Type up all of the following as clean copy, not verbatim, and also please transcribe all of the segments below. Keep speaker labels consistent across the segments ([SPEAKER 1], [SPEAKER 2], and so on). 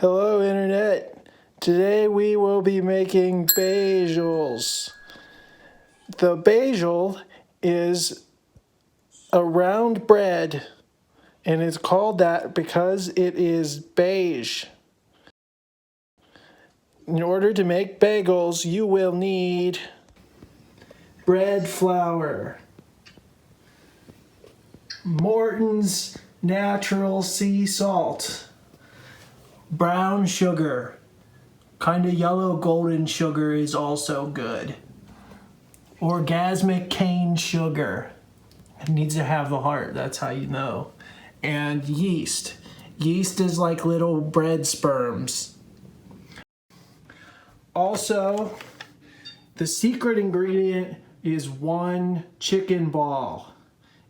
[SPEAKER 1] Hello, Internet. Today we will be making bagels. The bagel is a round bread, and it's called that because it is beige. In order to make bagels, you will need bread flour, Morton's natural sea salt, brown sugar, kind of yellow golden sugar is also good. Orgasmic cane sugar. It needs to have the heart, that's how you know. And yeast. Yeast is like little bread sperms. Also, the secret ingredient is one chicken ball.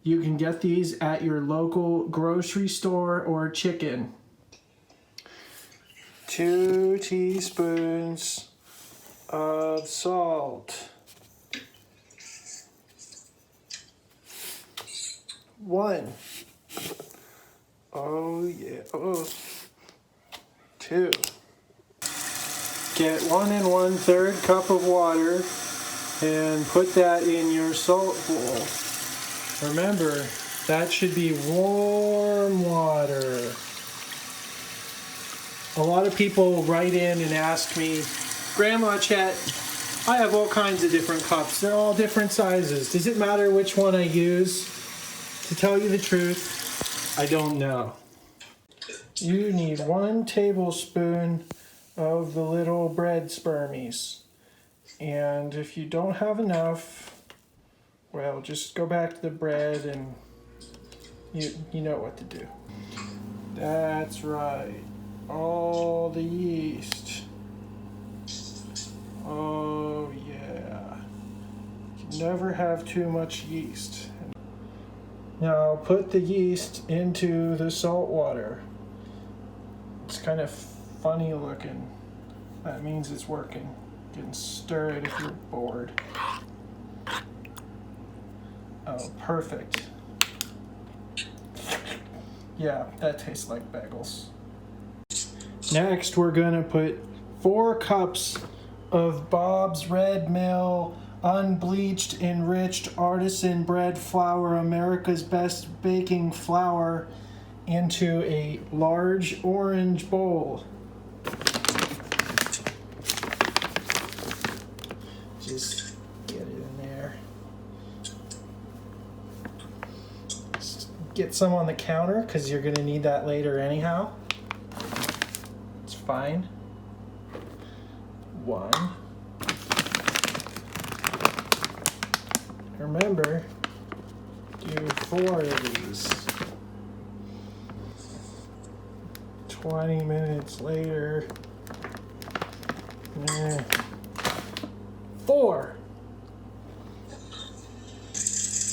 [SPEAKER 1] You can get these at your local grocery store or chicken. 2 teaspoons of salt. 1. Oh yeah. Oh. 2. Get 1 1/3 cup of water and put that in your salt bowl. Remember, that should be warm water. A lot of people write in and ask me, Grandma Chet, I have all kinds of different cups. They're all different sizes. Does it matter which one I use? To tell you the truth, I don't know. You need 1 tablespoon of the little bread spermies. And if you don't have enough, well, just go back to the bread and you know what to do. That's right. All the yeast. Oh yeah. You never have too much yeast. Now put the yeast into the salt water. It's kind of funny looking. That means it's working. You can stir it if you're bored. Oh, perfect. Yeah, that tastes like bagels. Next, we're gonna put 4 cups of Bob's Red Mill unbleached enriched artisan bread flour, America's best baking flour, into a large orange bowl. Just get it in there. Just get some on the counter because you're gonna need that later anyhow. It's fine. 1. Remember, do 4 of these. 20 minutes later. 4.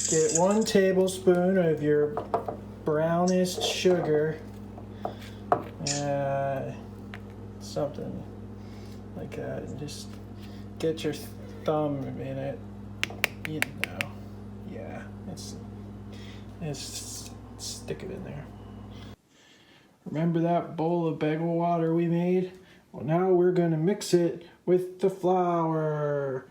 [SPEAKER 1] Get 1 tablespoon of your brownest sugar. Something like that. And just get your thumb in it. You know. Yeah. It's stick it in there. Remember that bowl of bagel water we made? Well, now we're going to mix it with the flour.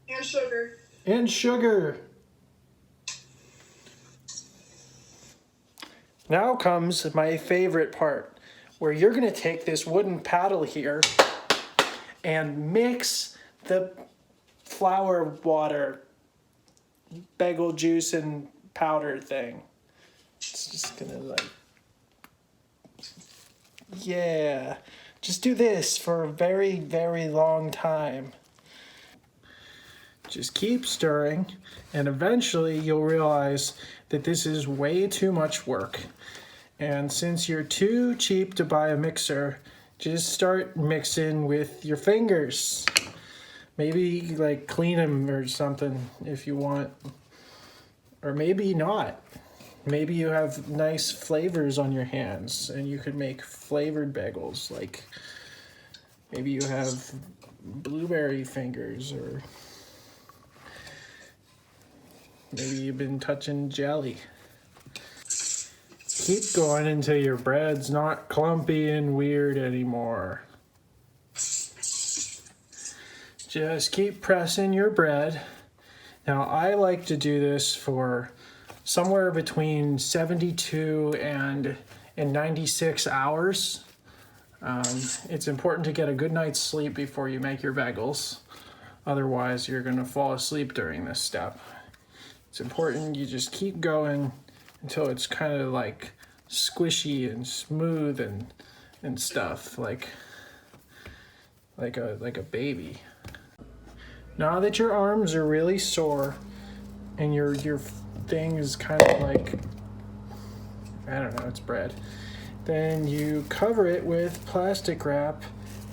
[SPEAKER 2] And sugar.
[SPEAKER 1] And sugar. Now comes my favorite part, where you're going to take this wooden paddle here and mix the flour water, bagel juice and powder thing. It's just going to like, yeah. Just do this for a very, very long time. Just keep stirring, and eventually you'll realize that this is way too much work. And since you're too cheap to buy a mixer, just start mixing with your fingers. Maybe like clean them or something if you want. Or maybe not. Maybe you have nice flavors on your hands and you could make flavored bagels. Like maybe you have blueberry fingers, or maybe you've been touching jelly. Keep going until your bread's not clumpy and weird anymore. Just keep pressing your bread. Now I like to do this for somewhere between 72 and 96 hours. It's important to get a good night's sleep before you make your bagels. Otherwise, you're going to fall asleep during this step. It's important you just keep going until it's kind of like squishy and smooth and stuff, like a baby. Now that your arms are really sore and your thing is kind of like, I don't know, it's bread, then you cover it with plastic wrap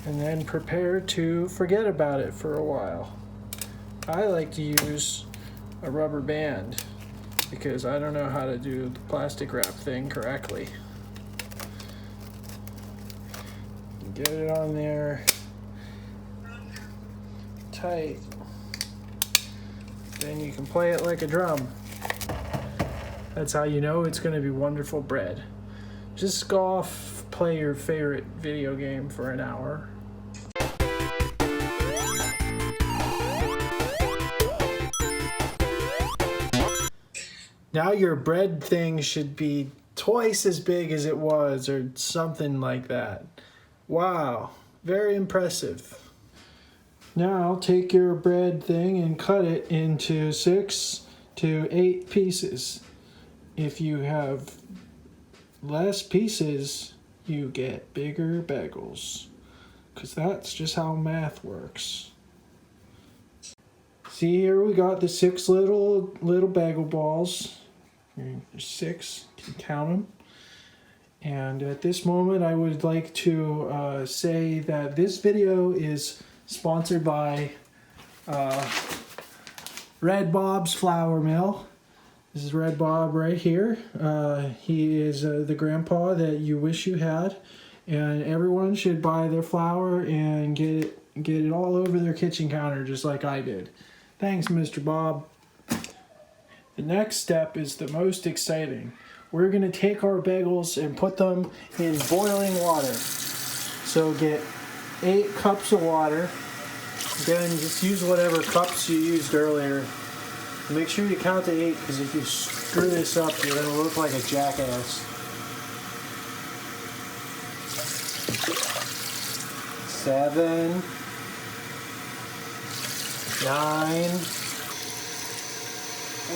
[SPEAKER 1] and then prepare to forget about it for a while. I like to use a rubber band because I don't know how to do the plastic wrap thing correctly. Get it on there tight. Then you can play it like a drum. That's how you know it's going to be wonderful bread. Just go off, play your favorite video game for an hour. Now your bread thing should be twice as big as it was, or something like that. Wow, very impressive. Now take your bread thing and cut it into 6 to 8 pieces. If you have less pieces, you get bigger bagels, because that's just how math works. See, here we got the 6 little bagel balls. There's 6, you can count them. And at this moment, I would like to say that this video is sponsored by Red Bob's Flour Mill. This is Red Bob right here. He is the grandpa that you wish you had, and everyone should buy their flour and get it all over their kitchen counter just like I did. Thanks, Mr. Bob. The next step is the most exciting. We're going to take our bagels and put them in boiling water. So get 8 cups of water. Again, just use whatever cups you used earlier. Make sure you count to 8, because if you screw this up, you're going to look like a jackass. 7, 9,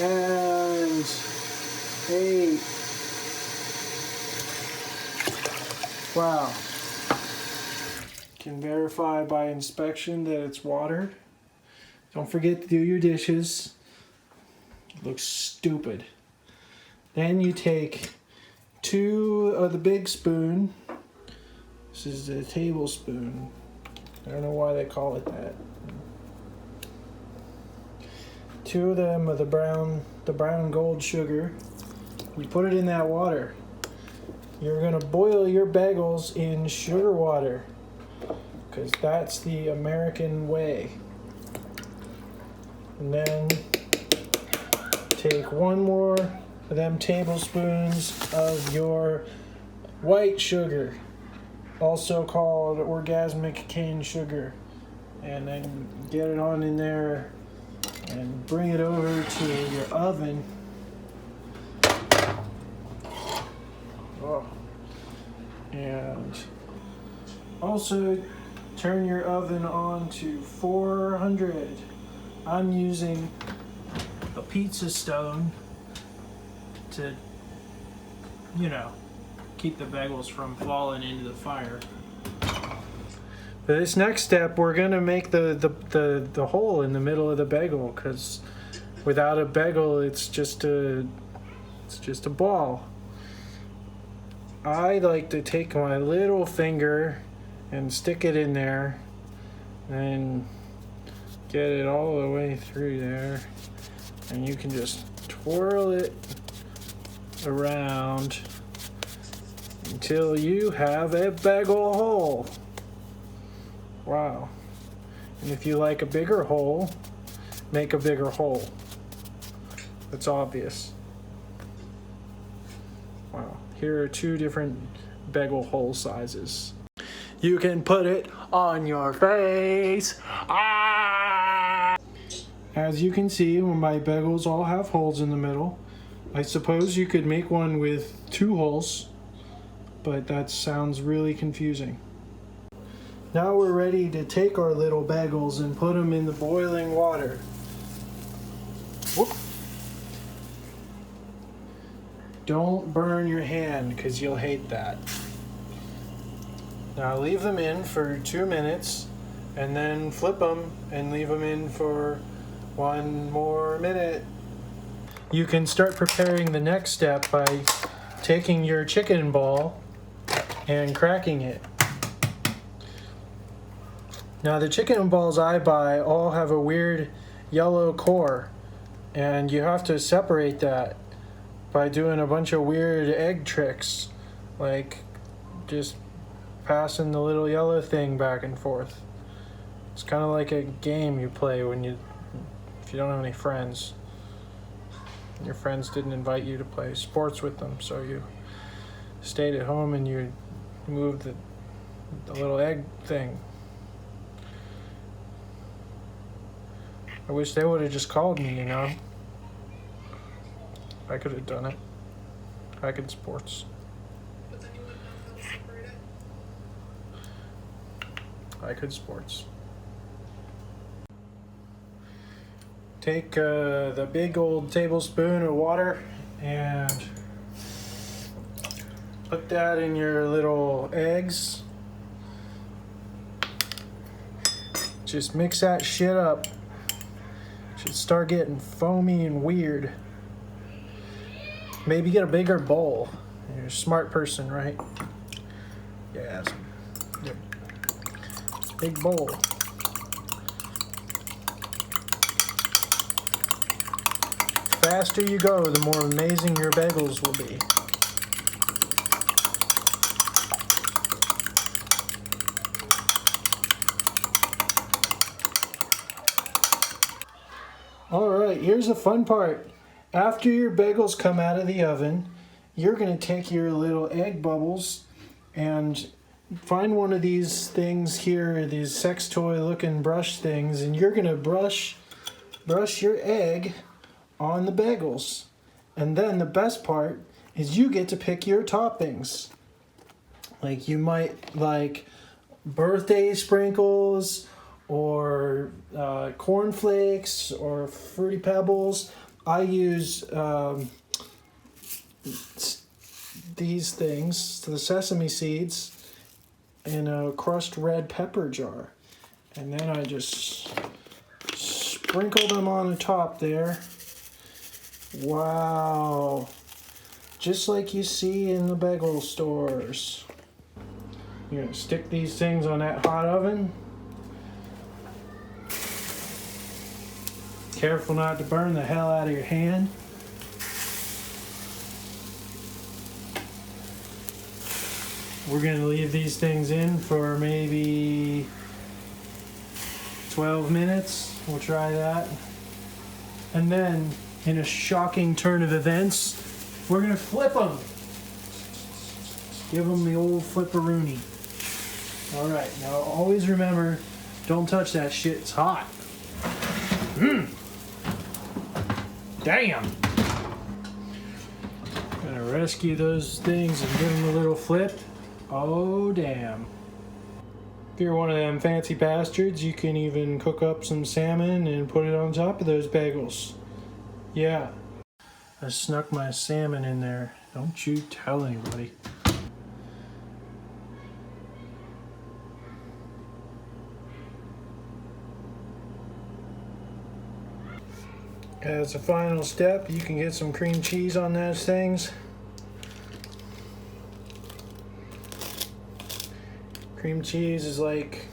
[SPEAKER 1] and 8. Wow. Can verify by inspection that it's water. Don't forget to do your dishes. It looks stupid. Then you take 2 of the big spoon. This is a tablespoon. I don't know why they call it that. 2 of them of the brown gold sugar. You put it in that water. You're gonna boil your bagels in sugar water, because that's the American way. And then take 1 more of them tablespoons of your white sugar, also called orgasmic cane sugar, and then get it on in there and bring it over to your oven. Oh. And also turn your oven on to 400. I'm using a pizza stone to, keep the bagels from falling into the fire. For this next step, we're gonna make the hole in the middle of the bagel, because without a bagel, it's just a ball. I like to take my little finger and stick it in there and get it all the way through there, and you can just twirl it around until you have a bagel hole. Wow. And if you like a bigger hole, make a bigger hole. It's obvious. Wow. Here are two different bagel hole sizes. You can put it on your face. Ah! As you can see, my bagels all have holes in the middle. I suppose you could make one with 2 holes, but that sounds really confusing. Now we're ready to take our little bagels and put them in the boiling water. Whoop. Don't burn your hand, because you'll hate that. Now leave them in for 2 minutes, and then flip them and leave them in for 1 more minute. You can start preparing the next step by taking your chicken ball and cracking it. Now the chicken balls I buy all have a weird yellow core, and you have to separate that by doing a bunch of weird egg tricks, like just passing the little yellow thing back and forth. It's kind of like a game you play if you don't have any friends. Your friends didn't invite you to play sports with them, so you stayed at home and you moved the little egg thing. I wish they would have just called me, you know. I could have done it. I could sports.
[SPEAKER 2] But then you wouldn't know how to separate it.
[SPEAKER 1] I could sports. Take the big old tablespoon of water and put that in your little eggs. Just mix that shit up. Should start getting foamy and weird. Maybe get a bigger bowl. You're a smart person, right? Yeah, big bowl. The faster you go, the more amazing your bagels will be. Alright, here's the fun part. After your bagels come out of the oven, you're going to take your little egg bubbles and find one of these things here, these sex toy looking brush things, and you're going to brush your egg on the bagels. And then the best part is you get to pick your toppings. Like you might like birthday sprinkles or cornflakes or Fruity Pebbles. I use these things, the sesame seeds, in a crushed red pepper jar. And then I just sprinkle them on the top there. Wow. Just like you see in the bagel stores. You're going to stick these things on that hot oven. Careful not to burn the hell out of your hand. We're going to leave these things in for maybe 12 minutes. We'll try that. And then, in a shocking turn of events, we're going to flip them. Give them the old flipperoonie. Alright, now always remember, don't touch that shit, it's hot. Damn! Gonna rescue those things and give them a little flip. Oh, damn. If you're one of them fancy bastards, you can even cook up some salmon and put it on top of those bagels. Yeah. I snuck my salmon in there. Don't you tell anybody. As a final step, you can get some cream cheese on those things. Cream cheese is like,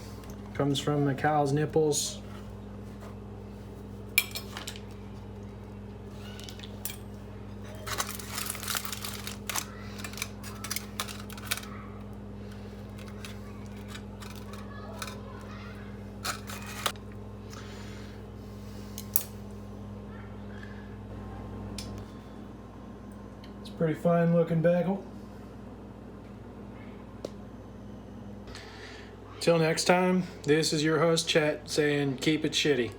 [SPEAKER 1] comes from a cow's nipples. It's a pretty fine looking bagel. Till next time, this is your host Chet saying keep it shitty.